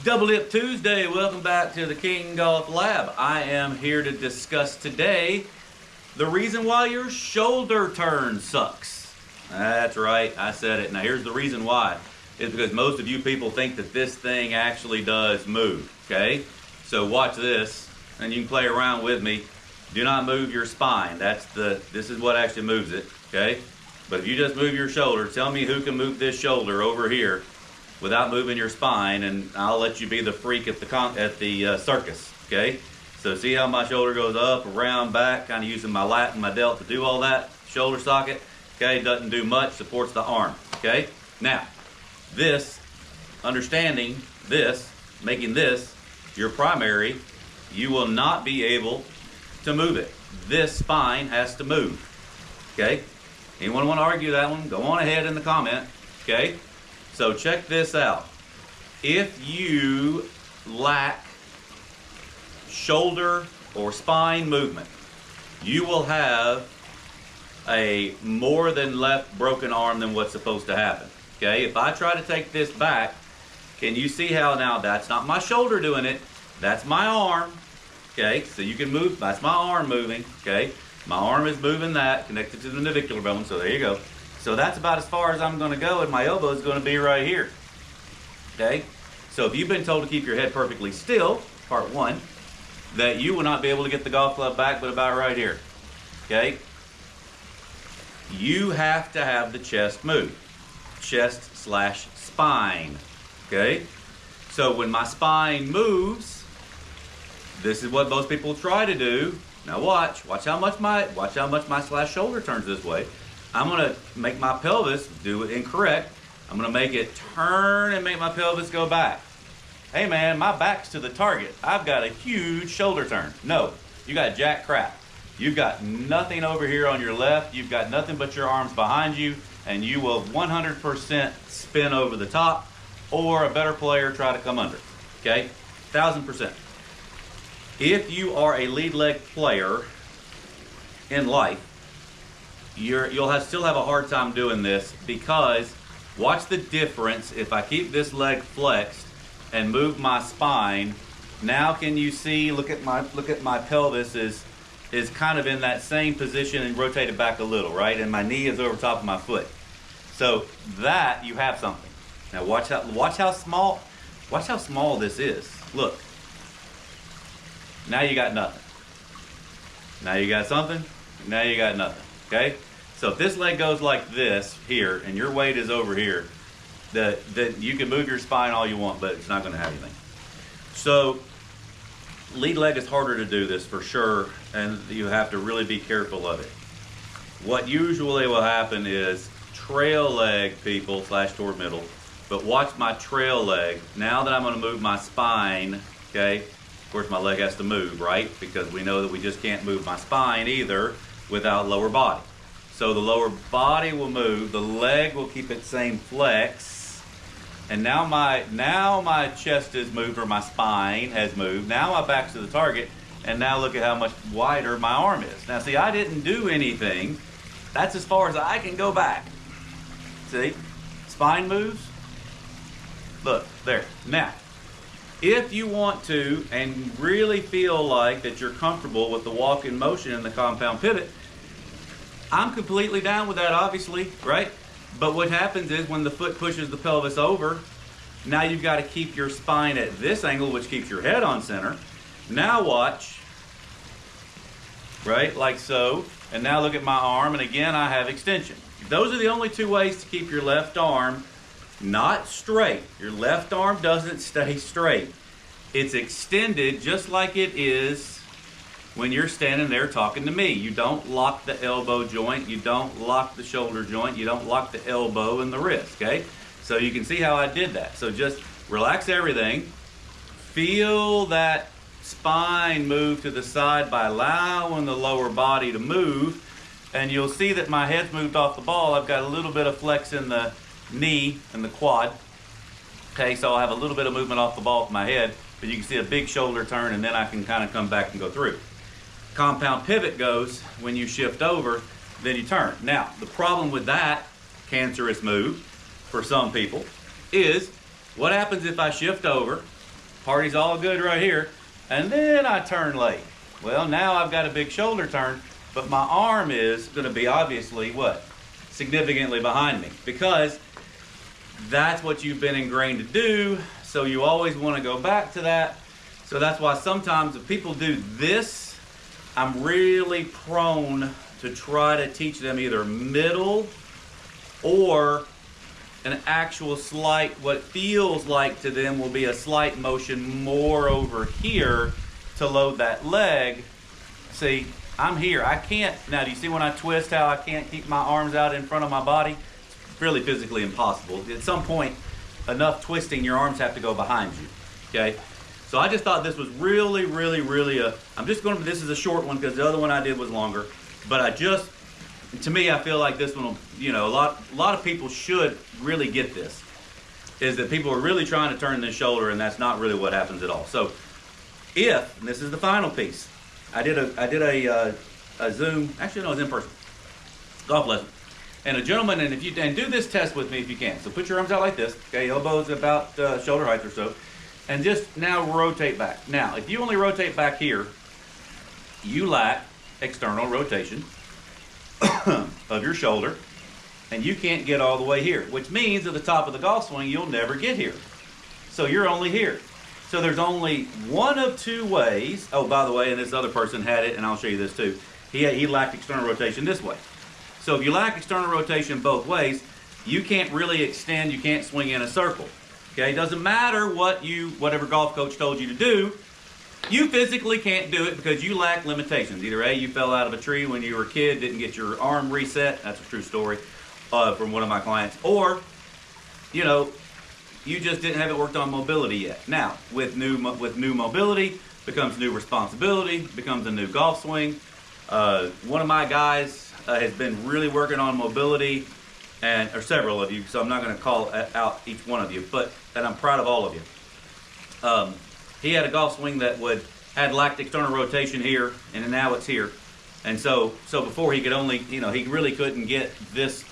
Double Dip Tuesday, welcome back to the King Golf Lab. I am here to discuss today the reason why your shoulder turn sucks. That's right, I said it. Now here's the reason why. It's because most of you people think that this thing actually does move, okay? So watch this, and you can play around with me. Do not move your spine. This is what actually moves it, okay? But if you just move your shoulder, tell me who can move this shoulder over here without moving your spine, and I'll let you be the freak at the circus, okay? So see how my shoulder goes up, around, back, kind of using my lat and my delt to do all that. Shoulder socket, okay, doesn't do much, supports the arm, okay? Now, this, understanding this, making this your primary, you will not be able to move it. This spine has to move, okay? Anyone want to argue that one? Go on ahead in the comment, okay? So check this out. If you lack shoulder or spine movement, you will have a more than left broken arm than what's supposed to happen. Okay, if I try to take this back, can you see how now that's not my shoulder doing it, that's my arm. Okay, so you can move, that's my arm moving, okay? My arm is moving that, connected to the navicular bone, so there you go. So that's about as far as I'm gonna go, and my elbow is gonna be right here, okay? So if you've been told to keep your head perfectly still, part one, that you will not be able to get the golf club back but about right here, okay? You have to have the chest move, chest/spine, okay? So when my spine moves, this is what most people try to do. Now watch how much my slash shoulder turns this way. I'm gonna make my pelvis do it incorrect. I'm gonna make it turn and make my pelvis go back. Hey man, my back's to the target. I've got a huge shoulder turn. No, you got jack crap. You've got nothing over here on your left. You've got nothing but your arms behind you, and you will 100% spin over the top, or a better player try to come under, okay? 1000%. If you are a lead leg player in life, you'll still have a hard time doing this, because watch the difference if I keep this leg flexed and move my spine. Now can you see, look at my pelvis is kind of in that same position and rotated back a little, right? And my knee is over top of my foot. So that you have something. Now watch how small this is. Look. Now you got nothing. Now you got something. Now you got nothing. Okay? So if this leg goes like this here, and your weight is over here, that you can move your spine all you want, but it's not going to have anything. So lead leg is harder to do this for sure, and you have to really be careful of it. What usually will happen is trail leg people / toward middle, but watch my trail leg. Now that I'm going to move my spine, okay? Of course, my leg has to move, right? Because we know that we just can't move my spine either without lower body. So the lower body will move, the leg will keep its same flex, and now my chest is moved, or my spine has moved. Now my back's to the target, and now look at how much wider my arm is. Now see, I didn't do anything. That's as far as I can go back. See? Spine moves. Look, there. Now, if you want to and really feel like that you're comfortable with the walk-in motion and the compound pivot, I'm completely down with that, obviously, right? But what happens is when the foot pushes the pelvis over, now you've got to keep your spine at this angle, which keeps your head on center. Now watch, right, like so. And now look at my arm, and again, I have extension. Those are the only two ways to keep your left arm not straight. Your left arm doesn't stay straight. It's extended just like it is when you're standing there talking to me. You don't lock the elbow joint, you don't lock the shoulder joint, you don't lock the elbow and the wrist, okay? So you can see how I did that. So just relax everything. Feel that spine move to the side by allowing the lower body to move, and you'll see that my head's moved off the ball. I've got a little bit of flex in the knee and the quad. Okay, so I'll have a little bit of movement off the ball with my head, but you can see a big shoulder turn, and then I can kind of come back and go through. Compound pivot goes when you shift over, then you turn. Now, the problem with that cancerous move for some people is what happens if I shift over Party's all good right here. And then I turn late. Well, now I've got a big shoulder turn, but my arm is going to be obviously what? Significantly behind me, because that's what you've been ingrained to do. So you always want to go back to that. So that's why sometimes if people do this, I'm really prone to try to teach them either middle or an actual slight, what feels like to them will be a slight motion more over here to load that leg. See, I'm here. I can't, now do you see when I twist how I can't keep my arms out in front of my body? It's really physically impossible. At some point, enough twisting, your arms have to go behind you, okay? So I just thought this was really, really, really this is a short one because the other one I did was longer, but to me, I feel like this one will, you know, a lot of people should really get this, is that people are really trying to turn this shoulder, and that's not really what happens at all. So and this is the final piece, I did a Zoom, actually no, it was in person, golf lesson. And a gentleman, and do this test with me if you can. So put your arms out like this, okay, elbows about shoulder height or so, and just now rotate back. Now, if you only rotate back here, you lack external rotation of your shoulder, and you can't get all the way here, which means at the top of the golf swing, you'll never get here. So you're only here. So there's only one of two ways. Oh, by the way, and this other person had it, and I'll show you this too. He lacked external rotation this way. So if you lack external rotation both ways, you can't really extend, you can't swing in a circle. Okay, it doesn't matter whatever golf coach told you to do, you physically can't do it because you lack limitations. Either A, you fell out of a tree when you were a kid, didn't get your arm reset, that's a true story from one of my clients, or, you know, you just didn't have it worked on mobility yet. Now, with new mobility becomes new responsibility, becomes a new golf swing. One of my guys has been really working on mobility, or several of you, so I'm not going to call out each one of you, and I'm proud of all of you. He had a golf swing that had lacked external rotation here, and now it's here. And so before he could only, you know, he really couldn't get this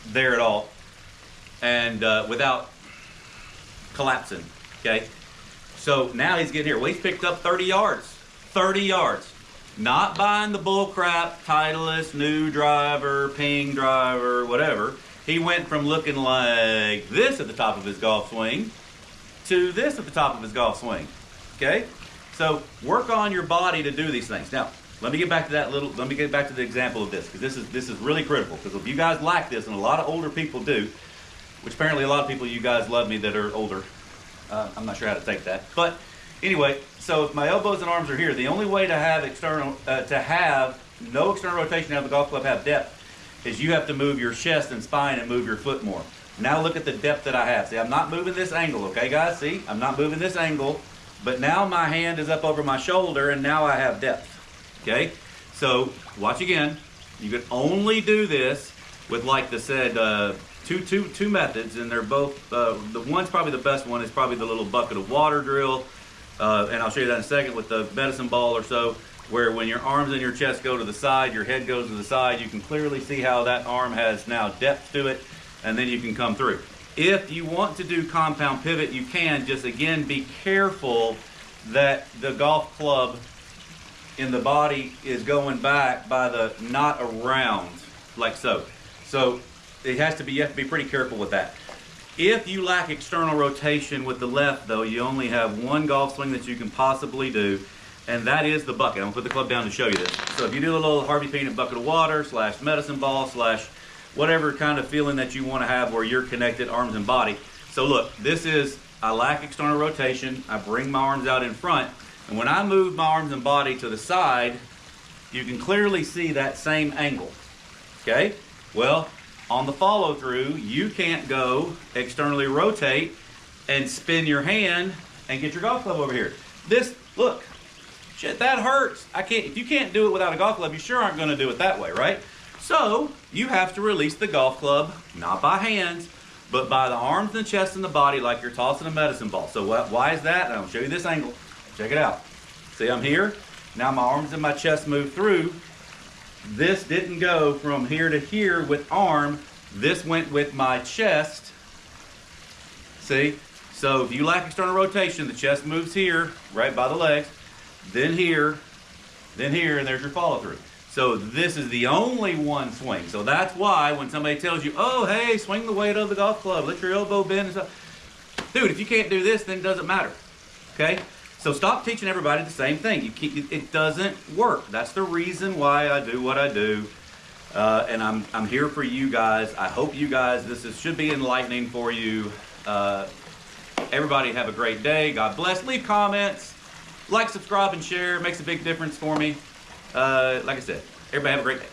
there at all, and without collapsing, okay? So now he's getting here. Well, he's picked up 30 yards. 30 yards. Not buying the bull crap, Titleist, new driver, ping driver, whatever. He went from looking like this at the top of his golf swing to this at the top of his golf swing, okay? So work on your body to do these things. Now, let me get back to the example of this, because this is really critical, because if you guys like this, and a lot of older people do, which apparently a lot of people, you guys love me that are older. I'm not sure how to take that. But anyway, so if my elbows and arms are here, the only way to have no external rotation out of the golf club, have depth, is you have to move your chest and spine and move your foot more. Now look at the depth that I have. See, I'm not moving this angle, okay guys? See, I'm not moving this angle, but now my hand is up over my shoulder, and now I have depth, okay? So watch again. You can only do this with, like I said, two methods, and they're both, the one's probably the best one is probably the little bucket of water drill, and I'll show you that in a second with the medicine ball or so, where when your arms and your chest go to the side, your head goes to the side, you can clearly see how that arm has now depth to it, and then you can come through. If you want to do compound pivot, you can. Just again, be careful that the golf club in the body is going back by the, not around, like so. So you have to be pretty careful with that. If you lack external rotation with the left, though, you only have one golf swing that you can possibly do, and that is the bucket. I'm gonna put the club down to show you this. So if you do a little Harvey Peanut bucket of water / medicine ball / whatever kind of feeling that you want to have where you're connected arms and body. So look, this is, I lack external rotation. I bring my arms out in front, and when I move my arms and body to the side, you can clearly see that same angle, okay? Well, on the follow through, you can't go externally rotate and spin your hand and get your golf club over here. This, look, shit, that hurts. If you can't do it without a golf club, you sure aren't gonna do it that way, right? So you have to release the golf club, not by hands, but by the arms and the chest and the body, like you're tossing a medicine ball. So why is that? And I'll show you this angle. Check it out. See, I'm here. Now my arms and my chest move through. This didn't go from here to here with arm. This went with my chest. See? So if you lack external rotation, the chest moves here, right by the legs, then here, and there's your follow through. So this is the only one swing. So that's why when somebody tells you, oh, hey, swing the weight of the golf club, let your elbow bend and stuff. Dude, if you can't do this, then it doesn't matter, okay? So stop teaching everybody the same thing. It doesn't work. That's the reason why I do what I do. And I'm here for you guys. I hope you guys, should be enlightening for you. Everybody have a great day. God bless. Leave comments. Like, subscribe, and share. It makes a big difference for me. Like I said, everybody have a great day.